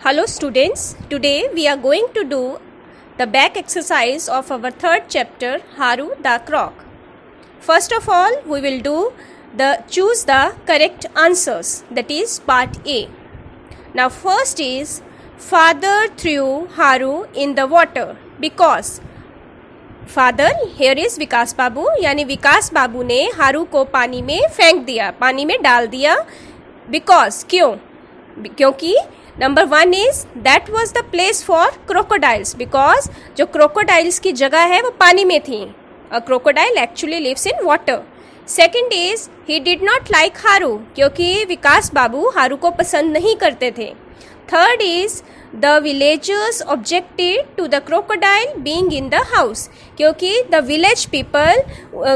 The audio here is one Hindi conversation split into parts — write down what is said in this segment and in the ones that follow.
Hello students, today we are going to do the back exercise of our third chapter Haru the Croc. First of all, we will do choose the correct answers, that is part A. Now first is father threw Haru in the water because father here is विकास बाबू यानी विकास बाबू ने हारू को पानी में फेंक दिया, पानी में डाल दिया. बिकॉज क्योंकि number 1 is that was the place for crocodiles, because जो क्रोकोडाइल्स की जगह है वो पानी में थी. A crocodile actually lives in water. Second is he did not like Haru, क्योंकि विकास बाबू हारू को पसंद नहीं करते थे. Third is the villagers objected to the crocodile being in the house, क्योंकि द विलेज पीपल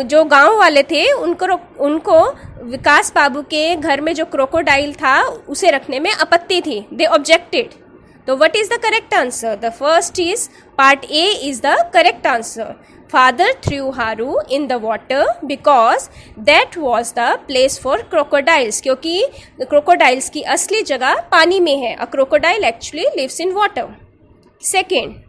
जो गांव वाले थे उनको विकास बाबू के घर में जो क्रोकोडाइल था उसे रखने में आपत्ति थी. दे ऑब्जेक्टेड. तो what is the correct answer? The first is part A is the correct answer. Father threw Haru in the water because that was the place for crocodiles, क्योंकि crocodiles की असली जगह पानी में है. A crocodile actually lives in water. Second,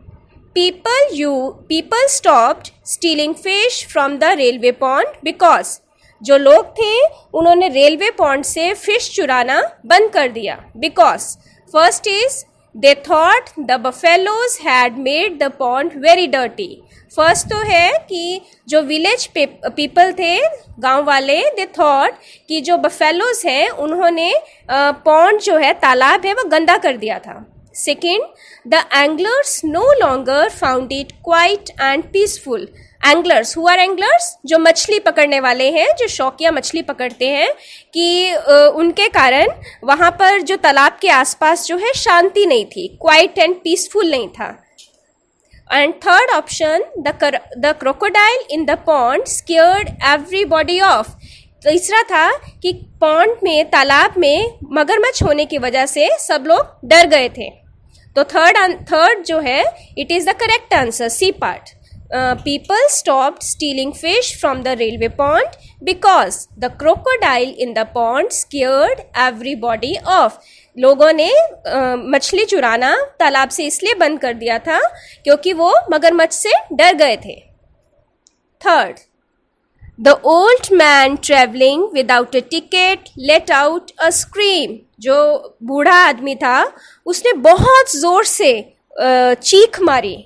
people stopped stealing fish from the railway pond because जो लोग थे उन्होंने रेलवे पॉन्ड से फिश चुराना बंद कर दिया. Because first is they thought the buffaloes had made the pond very dirty. First तो है कि जो विलेज पीपल थे, गांव वाले, दे थॉट कि जो बफेलोज हैं उन्होंने पॉन्ड जो है तालाब है वो गंदा कर दिया था. Second, the anglers no longer found it quite and peaceful. Anglers, who are anglers? जो मछली पकड़ने वाले हैं, जो शौकिया मछली पकड़ते हैं, कि उनके कारण वहाँ पर जो तालाब के आसपास जो है शांति नहीं थी, क्वाइट एंड पीसफुल नहीं था. And third option, the crocodile in the pond scared everybody off. तीसरा था कि पॉन्ड में, तालाब में मगरमच्छ होने की वजह से सब लोग डर गए थे. तो थर्ड जो है it is the correct answer, C part. People stopped stealing fish from the railway pond because the crocodile in the pond scared everybody off. लोगों ने मछली चुराना तालाब से इसलिए बंद कर दिया था क्योंकि वो मगरमच्छ से डर गए थे. Third, the old man travelling without a ticket let out a scream. जो बूढ़ा आदमी था उसने बहुत जोर से चीख मारी.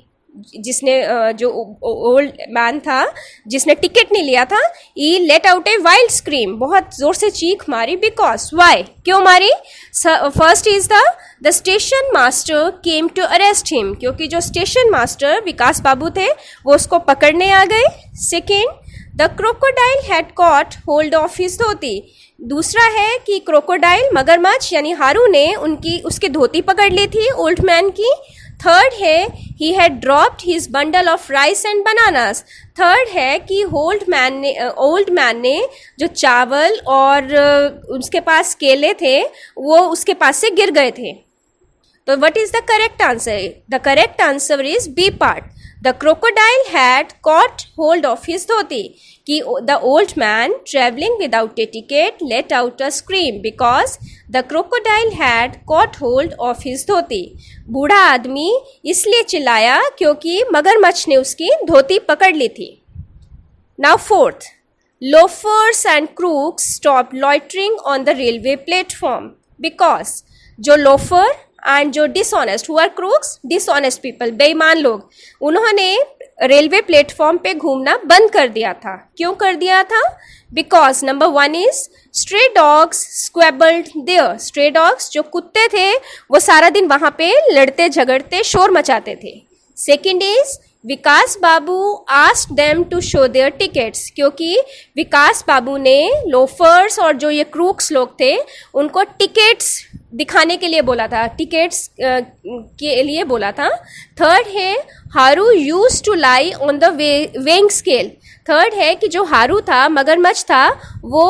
जिसने जो ओल्ड मैन था जिसने टिकट नहीं लिया था, he let out a wild scream, बहुत जोर से चीख मारी. बिकॉज वाई, क्यों मारी? First is the station master came to arrest him, क्योंकि जो स्टेशन मास्टर विकास बाबू थे वो उसको पकड़ने आ गए. Second, the crocodile had caught hold of his dhoti. दूसरा है कि क्रोकोडाइल, मगरमच्छ यानी हारू ने उसकी धोती पकड़ ली थी ओल्ड मैन की. थर्ड है he had dropped his bundle of rice and bananas. Third है कि ओल्ड मैन ने जो चावल और उसके पास केले थे वो उसके पास से गिर गए थे. तो what is the correct answer? The correct answer is B part. The crocodile had caught hold of his dhoti, कि the old man travelling without a ticket let out a scream because the crocodile had caught hold of his dhoti. बूढ़ा आदमी इसलिए चिल्लाया क्योंकि मगरमच्छ ने उसकी धोती पकड़ ली थी. Now fourth, loafers and crooks stop loitering on the railway platform because जो लोफर एंड जो dishonest, who are crooks, dishonest people, बेईमान लोग, उन्होंने रेलवे प्लेटफॉर्म पे घूमना बंद कर दिया था. क्यों कर दिया था? Because number 1 is stray dogs squabbled there. Stray dogs जो कुत्ते थे वो सारा दिन वहाँ पे लड़ते झगड़ते शोर मचाते थे. Second is Vikas Babu asked them to show their tickets, क्योंकि विकास बाबू ने लोफर्स और जो ये क्रूक्स लोग थे उनको टिकट्स दिखाने के लिए बोला था, टिकट्स के लिए बोला था. थर्ड है Haru use to lie on the weighing scale. Third है कि जो हारू था, मगरमच्छ था, वो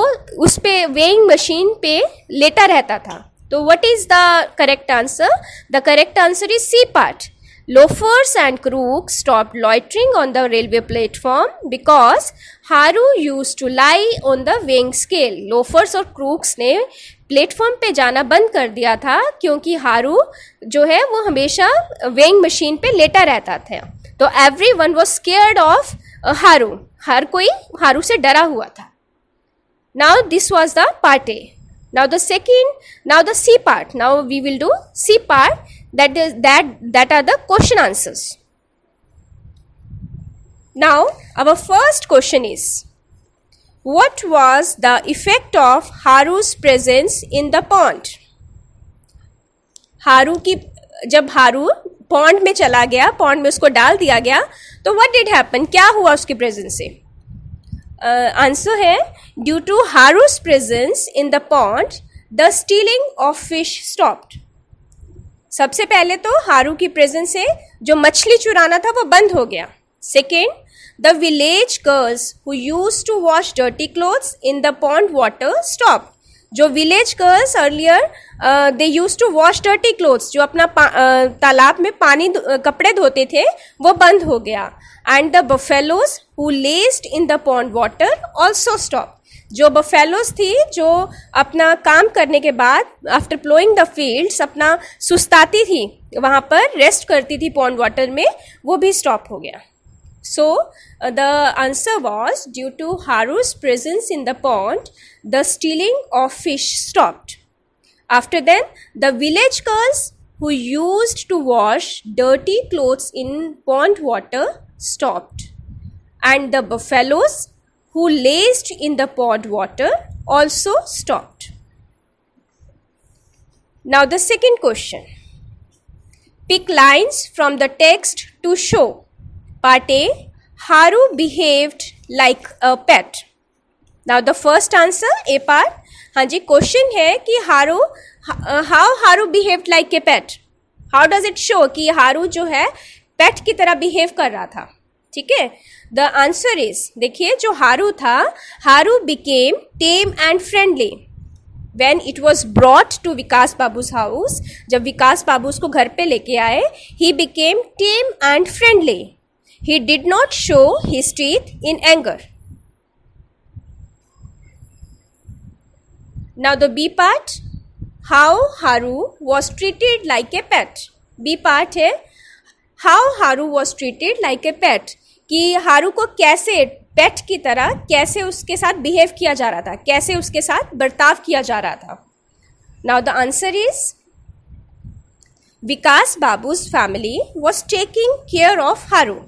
उस पे वेइंग मशीन पे लेटा रहता था. तो what is the correct answer? The correct answer is C part. Loafers and crooks stopped loitering on the railway platform because Haru used to lie on the weighing scale. Loafers और crooks ने प्लेटफॉर्म पे जाना बंद कर दिया था क्योंकि हारू जो है वो हमेशा वेइंग मशीन पे लेटा रहता था. तो everyone was scared of हारू. हर कोई हारू से डरा हुआ था. Now this was the part A. Now the C part. Now we will do C part. That are the question answers. Now our first question is, what was the effect of Haru's presence in the pond? हारू की जब हारू पॉन्ड में चला गया, पॉन्ड में उसको डाल दिया गया, तो what did happen? क्या हुआ उसकी प्रेजेंस से? आंसर है, due to Haru's presence in the pond, the stealing of fish stopped. सबसे पहले तो हारू की प्रेजेंस से जो मछली चुराना था वो बंद हो गया. Second, the village girls who used to wash dirty clothes in the pond water stop. जो village girls earlier they used to wash dirty clothes, जो अपना तालाब में कपड़े धोते थे, वो बंद हो गया. And the buffaloes who लेस्ड in the pond water also stop. जो बफेलोज थी जो अपना काम करने के बाद आफ्टर प्लोइंग द फील्ड्स अपना सुस्ताती थी, वहाँ पर रेस्ट करती थी पॉन्ड वाटर में, वो भी स्टॉप हो गया. So the answer was due to Haru's presence in the pond, the stealing of fish stopped. After then, the village girls who used to wash dirty clothes in pond water stopped. And the buffaloes who laced in the pond water also stopped. Now the second question. Pick lines from the text to show. Part A, Haru behaved like a pet. Now the first answer, A part. हाँ जी, क्वेश्चन है कि हारू, how हारू behaved like a pet. How does it show कि हारू जो है पेट की तरह बिहेव कर रहा था. ठीक है. द आंसर इज, देखिए जो हारू था, Haru became tame and friendly when it was brought to Vikas Babu's house. जब विकास बाबू उसको घर पे लेके आए, he became tame and friendly. He did not show his teeth in anger. Now the B part, how Haru was treated like a pet. B part है, how Haru was treated like a pet, कि हारू को कैसे पेट की तरह कैसे उसके साथ बिहेव किया जा रहा था, कैसे उसके साथ बर्ताव किया जा रहा था. Now the answer is, Vikas babus family was taking care of हारू.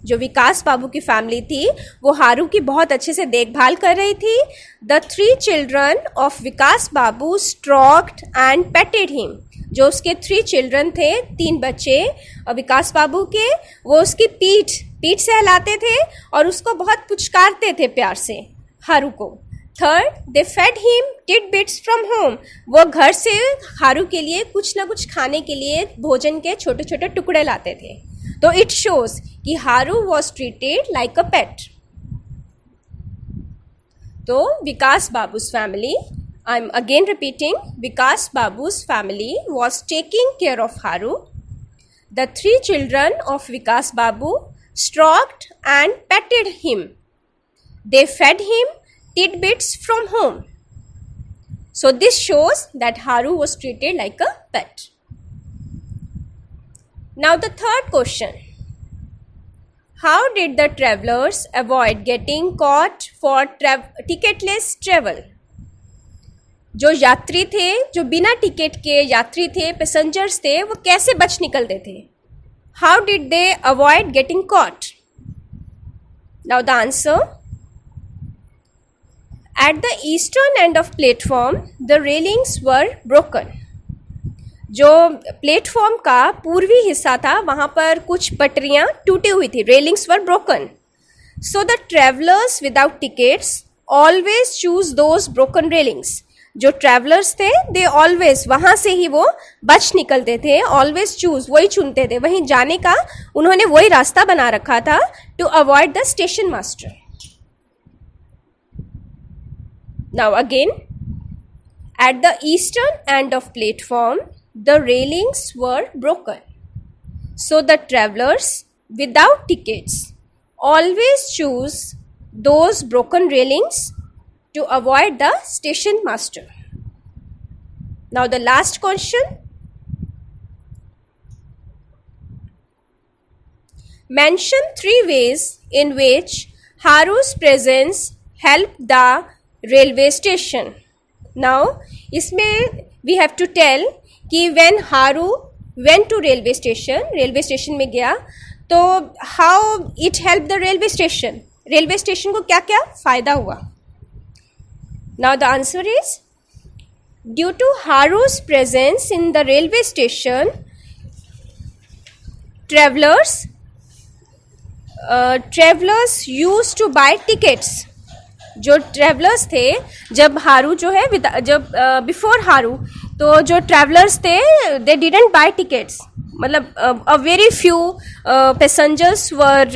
जो विकास बाबू की फैमिली थी वो हारू की बहुत अच्छे से देखभाल कर रही थी. The 3 children of Vikas Babu stroked and patted him. जो उसके 3 चिल्ड्रन थे, 3 बच्चे विकास बाबू के, वो उसकी पीठ सहलाते थे और उसको बहुत पुचकारते थे प्यार से हारू को. Third, they fed him tidbits from home. वो घर से हारू के लिए कुछ ना कुछ खाने के लिए भोजन के छोटे छोटे टुकड़े लाते थे. तो इट शोज कि हारू वॉज ट्रीटेड लाइक अ पेट. तो विकास बाबू's family, I'm again repeating, Vikas Babu's family was taking care of Haru. The 3 children of Vikas Babu stroked and petted him. They fed him tidbits from home. So this shows that Haru was treated like a pet. Now the third question. How did the travelers avoid getting caught for ticketless travel? जो यात्री थे, जो बिना टिकट के यात्री थे, पैसेंजर्स थे, वो कैसे बच निकलते थे? How did they avoid getting caught? Now the answer, at the eastern end of platform the railings were broken. जो प्लेटफॉर्म का पूर्वी हिस्सा था वहाँ पर कुछ पटरियाँ टूटी हुई थी. Railings were broken. So the travellers without tickets always choose those broken railings. जो ट्रैवलर्स थे, दे ऑलवेज, वहाँ से ही वो बच निकलते थे. ऑलवेज चूज, वही चुनते थे, वहीं जाने का उन्होंने वही रास्ता बना रखा था to avoid the station master. Now again, at the eastern end of platform the railings were broken. So the travelers without tickets always choose those broken railings to avoid the station master. Now the last question. Mention 3 ways in which Haru's presence helped the railway station. Now इसमें we have to tell कि when Haru went to railway station में गया तो how it helped the railway station को क्या क्या फ़ायदा हुआ. Now the answer is, due to Haru's presence in the railway station, travelers used to buy tickets. जो ट्रेवलर्स थे जब हारू जो है जब बिफोर हारू तो जो ट्रेवलर्स थे दे डिडंट बाय टिकट्स. मतलब a very few passengers were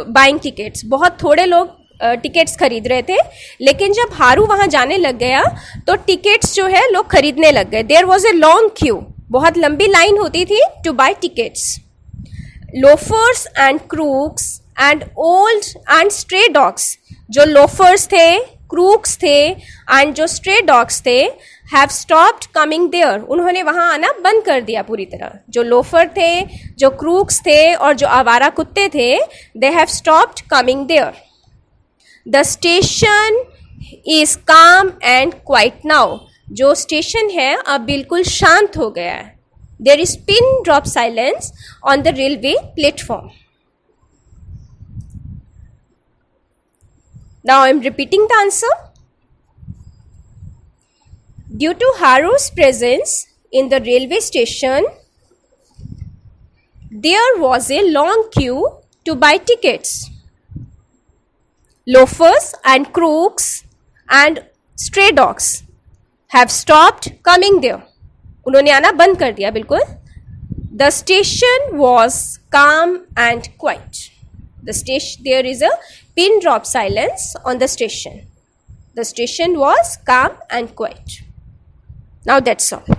buying tickets. बहुत थोड़े लोग टिकट्स खरीद रहे थे. लेकिन जब हारू वहाँ जाने लग गया तो टिकट्स जो है लोग खरीदने लग गए. There was a long queue. बहुत लंबी लाइन होती थी to buy tickets. Loafers and crooks and old and stray dogs. जो लोफर्स थे, क्रूक्स थे एंड जो स्ट्रे डॉग्स थे हैव स्टॉप्ड कमिंग देयर. उन्होंने वहाँ आना बंद कर दिया पूरी तरह. जो लोफर थे, जो क्रूक्स थे और जो आवारा कुत्ते थे, they have stopped coming there. The station is calm and quite now. जो स्टेशन है अब बिल्कुल शांत हो गया है. There is pin drop silence on the railway platform. Now I am repeating the answer. Due to Haru's presence in the railway station, there was a long queue to buy tickets. Loafers and crooks and stray dogs have stopped coming there. उन्होंने आना बंद कर दिया बिल्कुल. The station was calm and quiet. There is a pin drop silence on the station. The station was calm and quite. Now that's all.